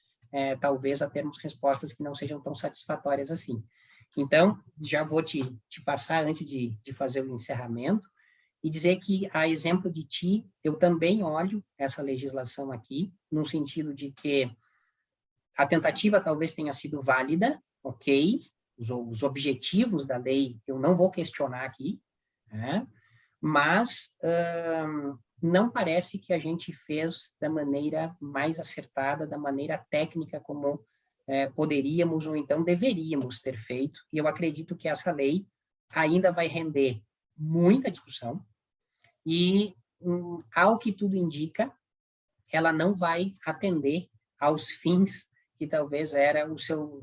talvez, a termos respostas que não sejam tão satisfatórias assim. Então, já vou te passar, antes de fazer o encerramento, e dizer que, a exemplo de ti, eu também olho essa legislação aqui, no sentido de que a tentativa talvez tenha sido válida, ok, os objetivos da lei eu não vou questionar aqui, né? Mas não parece que a gente fez da maneira mais acertada, da maneira técnica como poderíamos ou então deveríamos ter feito, e eu acredito que essa lei ainda vai render muita discussão, e, ao que tudo indica, ela não vai atender aos fins que talvez era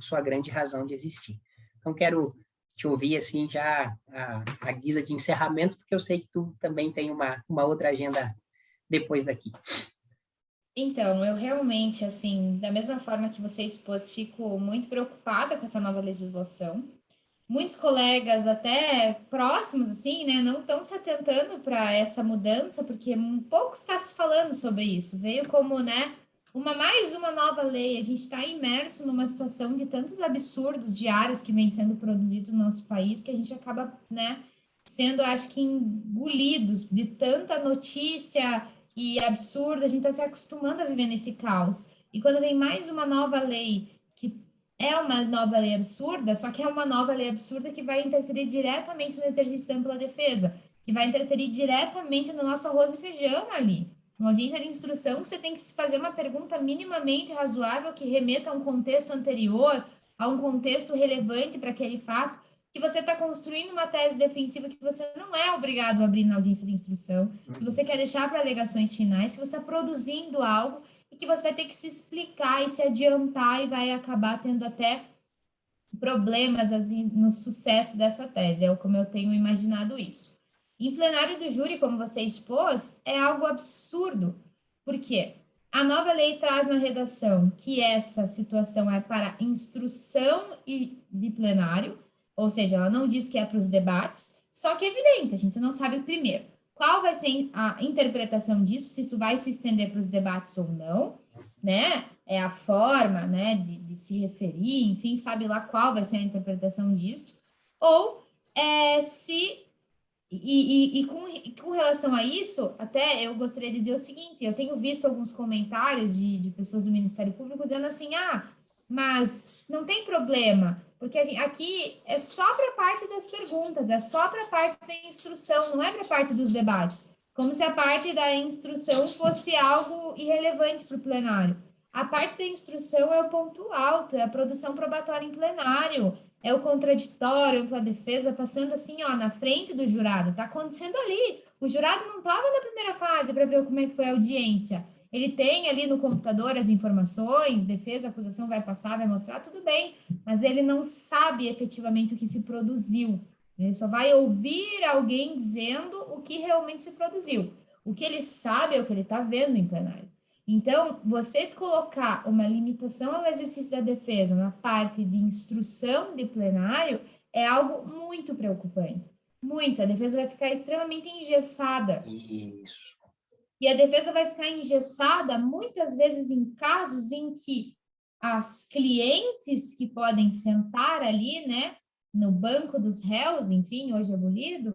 sua grande razão de existir. Então, quero te ouvir, assim, já a guisa de encerramento, porque eu sei que tu também tem uma outra agenda depois daqui. Então, eu realmente, assim, da mesma forma que você expôs, fico muito preocupada com essa nova legislação. Muitos colegas, até próximos, assim, né, não estão se atentando para essa mudança, porque pouco está se falando sobre isso. Veio como, né, mais uma nova lei. A gente está imerso numa situação de tantos absurdos diários que vem sendo produzidos no nosso país, que a gente acaba, né, sendo, acho que, engolidos de tanta notícia e absurdo. A gente está se acostumando a viver nesse caos. E quando vem mais uma nova lei, que é uma nova lei absurda, só que é uma nova lei absurda que vai interferir diretamente no exercício da ampla defesa, que vai interferir diretamente no nosso arroz e feijão ali, Uma audiência de instrução, você tem que se fazer uma pergunta minimamente razoável que remeta a um contexto anterior, a um contexto relevante para aquele fato, que você está construindo uma tese defensiva que você não é obrigado a abrir na audiência de instrução, que você quer deixar para alegações finais, que você está produzindo algo e que você vai ter que se explicar e se adiantar e vai acabar tendo até problemas assim, no sucesso dessa tese, é como eu tenho imaginado isso. Em plenário do júri, como você expôs, é algo absurdo, porque a nova lei traz na redação que essa situação é para instrução e de plenário, ou seja, ela não diz que é para os debates, só que é evidente, a gente não sabe primeiro qual vai ser a interpretação disso, se isso vai se estender para os debates ou não, né? É a forma, né, de se referir, enfim, sabe lá qual vai ser a interpretação disso, ou se com relação a isso, até eu gostaria de dizer o seguinte: eu tenho visto alguns comentários de pessoas do Ministério Público dizendo assim, mas não tem problema, porque aqui é só para a parte das perguntas, é só para a parte da instrução, não é para a parte dos debates, como se a parte da instrução fosse algo irrelevante para o plenário. A parte da instrução é o ponto alto, é a produção probatória em plenário, é o contraditório, ampla defesa, passando assim, ó, na frente do jurado. Está acontecendo ali. O jurado não estava na primeira fase para ver como é que foi a audiência. Ele tem ali no computador as informações, defesa, acusação vai passar, vai mostrar, tudo bem, mas ele não sabe efetivamente o que se produziu. Ele só vai ouvir alguém dizendo o que realmente se produziu. O que ele sabe é o que ele está vendo em plenário. Então, você colocar uma limitação ao exercício da defesa na parte de instrução de plenário é algo muito preocupante. Muito. A defesa vai ficar extremamente engessada. Isso. E a defesa vai ficar engessada muitas vezes em casos em que as clientes que podem sentar ali, né, no banco dos réus, enfim, hoje abolido,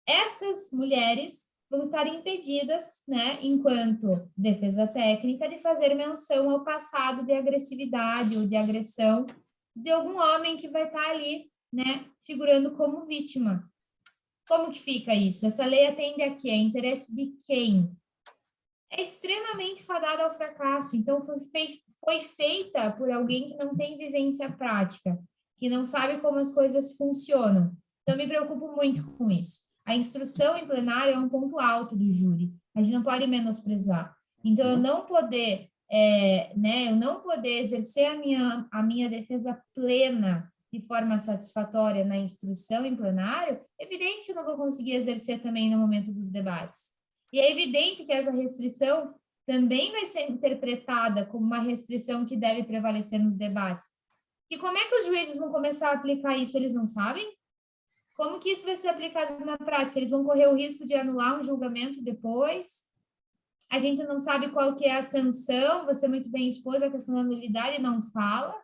essas mulheres vão estar impedidas, né, enquanto defesa técnica, de fazer menção ao passado de agressividade ou de agressão de algum homem que vai estar ali, né, figurando como vítima. Como que fica isso? Essa lei atende a quê? A interesse de quem? É extremamente fadada ao fracasso. Então, foi feita por alguém que não tem vivência prática, que não sabe como as coisas funcionam. Então, me preocupo muito com isso. A instrução em plenário é um ponto alto do júri. A gente não pode menosprezar. Então, eu não poder, eu não poder exercer a minha defesa plena de forma satisfatória na instrução em plenário, é evidente que eu não vou conseguir exercer também no momento dos debates. E é evidente que essa restrição também vai ser interpretada como uma restrição que deve prevalecer nos debates. E como é que os juízes vão começar a aplicar isso? Eles não sabem? Como que isso vai ser aplicado na prática? Eles vão correr o risco de anular um julgamento depois? A gente não sabe qual que é a sanção, você muito bem expôs a questão da nulidade, não fala.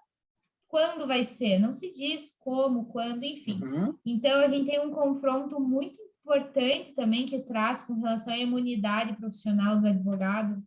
Quando vai ser? Não se diz como, quando, enfim. Então, a gente tem um confronto muito importante também que traz com relação à imunidade profissional do advogado,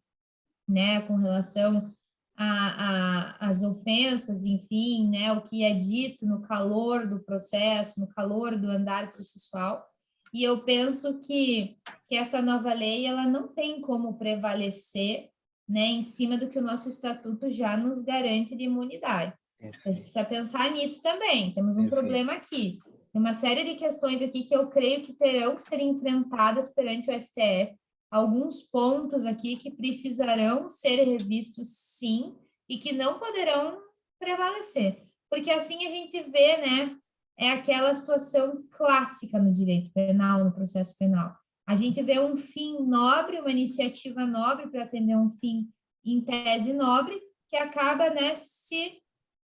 né, com relação às ofensas, enfim, né, o que é dito no calor do processo, no calor do andar processual. E eu penso que essa nova lei, ela não tem como prevalecer, né, em cima do que o nosso estatuto já nos garante de imunidade. A gente precisa pensar nisso também, temos um problema aqui. Tem uma série de questões aqui que eu creio que terão que ser enfrentadas perante o STF, alguns pontos aqui que precisarão ser revistos, sim, e que não poderão prevalecer. Porque assim a gente vê, né, é aquela situação clássica no direito penal, no processo penal. A gente vê um fim nobre, uma iniciativa nobre para atender um fim em tese nobre, que acaba, né, se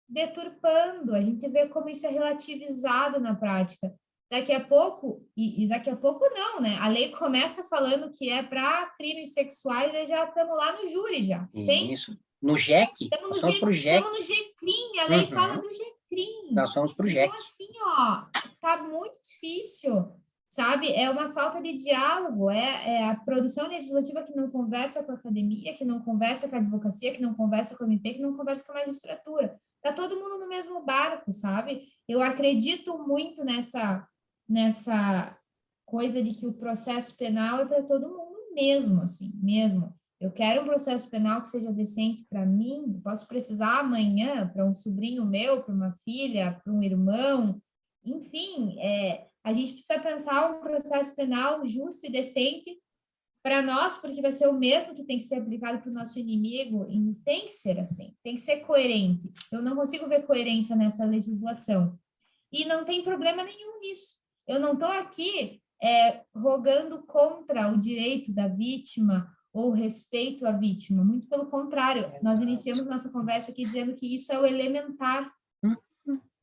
deturpando. A gente vê como isso é relativizado na prática. Daqui a pouco, e daqui a pouco não, né? A lei começa falando que é para crimes sexuais, e já estamos lá no júri já. Isso. No GEC? Estamos no GCRIM, a lei fala do GCRIM. Nós somos pro GEC. Então, assim, ó, tá muito difícil, sabe? É uma falta de diálogo, é a produção legislativa que não conversa com a academia, que não conversa com a advocacia, que não conversa com o MP, que não conversa com a magistratura. Tá todo mundo no mesmo barco, sabe? Eu acredito muito nessa coisa de que o processo penal é para todo mundo mesmo, assim, mesmo. Eu quero um processo penal que seja decente para mim, eu posso precisar amanhã para um sobrinho meu, para uma filha, para um irmão, enfim, a gente precisa pensar um processo penal justo e decente para nós, porque vai ser o mesmo que tem que ser aplicado para o nosso inimigo, e tem que ser assim, tem que ser coerente. Eu não consigo ver coerência nessa legislação. E não tem problema nenhum nisso. Eu não estou aqui rogando contra o direito da vítima ou respeito à vítima. Muito pelo contrário, nós iniciamos nossa conversa aqui dizendo que isso é o elementar.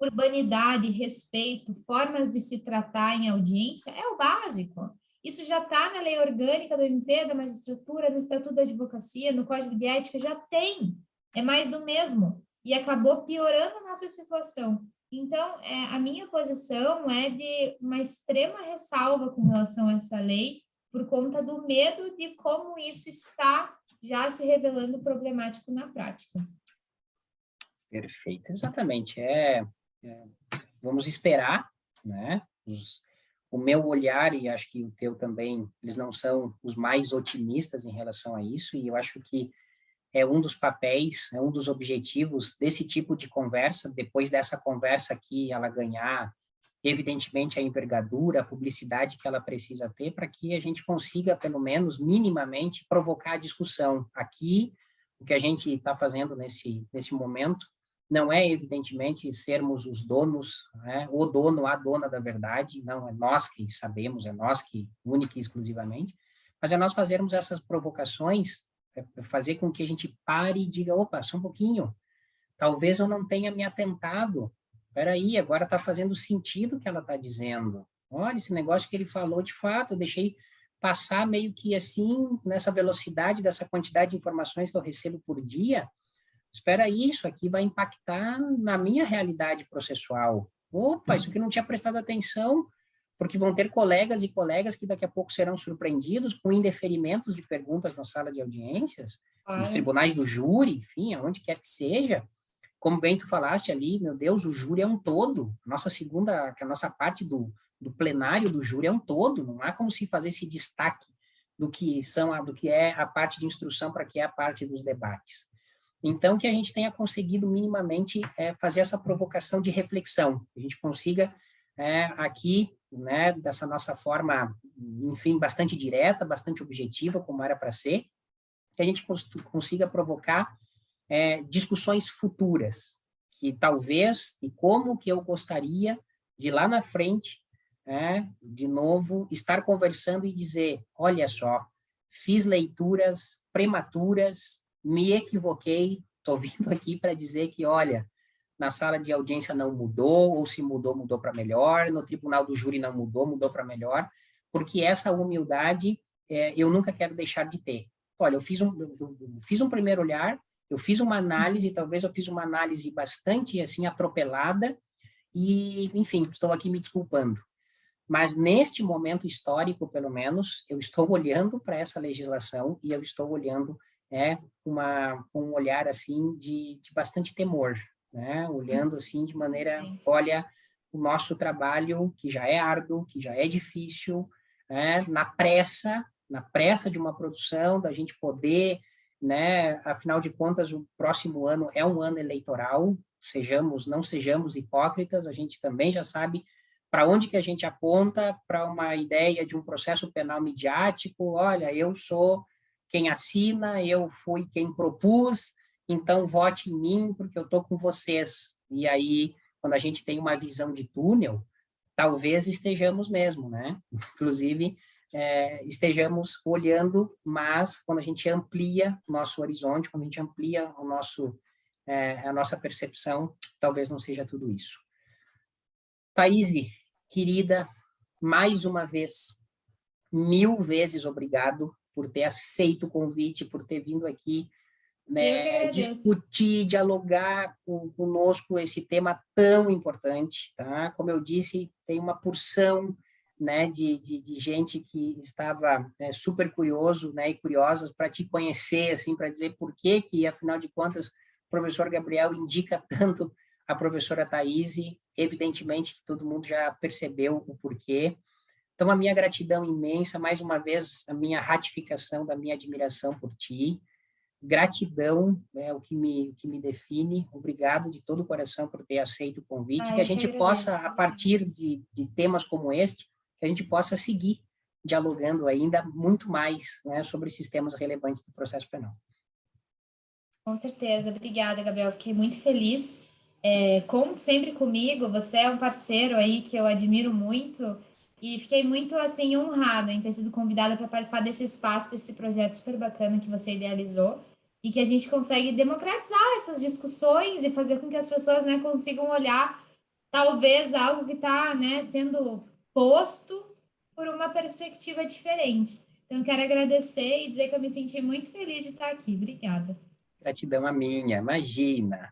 Urbanidade, respeito, formas de se tratar em audiência é o básico. Isso já está na lei orgânica do MP, da magistratura, no Estatuto da Advocacia, no Código de Ética, já tem. É mais do mesmo. E acabou piorando a nossa situação. Então, a minha posição é de uma extrema ressalva com relação a essa lei, por conta do medo de como isso está já se revelando problemático na prática. Perfeito, exatamente. Vamos esperar, né? O meu olhar, e acho que o teu também, eles não são os mais otimistas em relação a isso, e eu acho que é um dos papéis, é um dos objetivos desse tipo de conversa, depois dessa conversa aqui, ela ganhar, evidentemente, a envergadura, a publicidade que ela precisa ter, para que a gente consiga, pelo menos, minimamente, provocar a discussão. Aqui, o que a gente está fazendo nesse momento, não é, evidentemente, sermos os donos, né? O dono, a dona da verdade, não, é nós que sabemos, é nós que, única e exclusivamente, mas é nós fazermos essas provocações, fazer com que a gente pare e diga, opa, só um pouquinho, talvez eu não tenha me atentado, peraí, agora está fazendo sentido o que ela está dizendo, olha, esse negócio que ele falou de fato, eu deixei passar meio que assim, nessa velocidade, dessa quantidade de informações que eu recebo por dia, espera aí, isso aqui vai impactar na minha realidade processual. Opa, isso aqui não tinha prestado atenção, porque vão ter colegas e colegas que daqui a pouco serão surpreendidos com indeferimentos de perguntas na sala de audiências, nos tribunais do júri, enfim, aonde quer que seja. Como bem tu falaste ali, meu Deus, o júri é um todo. A nossa parte do plenário do júri é um todo. Não há como se fazer esse destaque do que é a parte de instrução para que é a parte dos debates. Então, que a gente tenha conseguido minimamente fazer essa provocação de reflexão, que a gente consiga aqui, né, dessa nossa forma, enfim, bastante direta, bastante objetiva, como era para ser, que a gente consiga provocar discussões futuras, que talvez, e como que eu gostaria de lá na frente, de novo, estar conversando e dizer, olha só, fiz leituras prematuras, me equivoquei, estou vindo aqui para dizer que, olha, na sala de audiência não mudou, ou se mudou, mudou para melhor, no tribunal do júri não mudou, mudou para melhor, porque essa humildade eu nunca quero deixar de ter. Olha, eu fiz um primeiro olhar, eu fiz uma análise, talvez eu fiz uma análise bastante, assim, atropelada, e, enfim, estou aqui me desculpando. Mas neste momento histórico, pelo menos, eu estou olhando para essa legislação e eu estou olhando com um olhar assim de bastante temor, né? Olhando assim de maneira, olha, o nosso trabalho que já é árduo, que já é difícil, na pressa de uma produção, da gente poder, né? Afinal de contas, o próximo ano é um ano eleitoral, não sejamos hipócritas, a gente também já sabe para onde que a gente aponta para uma ideia de um processo penal midiático, olha, eu sou quem assina, eu fui quem propus, então vote em mim porque eu estou com vocês. E aí, quando a gente tem uma visão de túnel, talvez estejamos mesmo, né? Inclusive, estejamos olhando, mas quando a gente amplia o nosso horizonte, quando a gente amplia a nossa percepção, talvez não seja tudo isso. Thaíse, querida, mais uma vez, 1000 vezes obrigado por ter aceito o convite, por ter vindo aqui, né, discutir, dialogar conosco esse tema tão importante, tá? Como eu disse, tem uma porção, né, de gente que estava super curioso, né, e curiosa para te conhecer, assim, para dizer por que, afinal de contas, o professor Gabriel indica tanto a professora Thaíse, evidentemente que todo mundo já percebeu o porquê, Então, a minha gratidão imensa, mais uma vez, a minha ratificação da minha admiração por ti. Gratidão é o que me define. Obrigado de todo o coração por ter aceito o convite, que a Eu que gente possa, agradeço. a partir de temas como este, que a gente possa seguir dialogando ainda muito mais, né, sobre esses temas relevantes do processo penal. Com certeza. Obrigada, Gabriel. Fiquei muito feliz. Conte sempre comigo. Você é um parceiro aí que eu admiro muito. E fiquei muito, assim, honrada em ter sido convidada para participar desse espaço, desse projeto super bacana que você idealizou. E que a gente consegue democratizar essas discussões e fazer com que as pessoas, né, consigam olhar, talvez, algo que está, né, sendo posto por uma perspectiva diferente. Então, quero agradecer e dizer que eu me senti muito feliz de estar aqui. Obrigada. Gratidão a minha, imagina.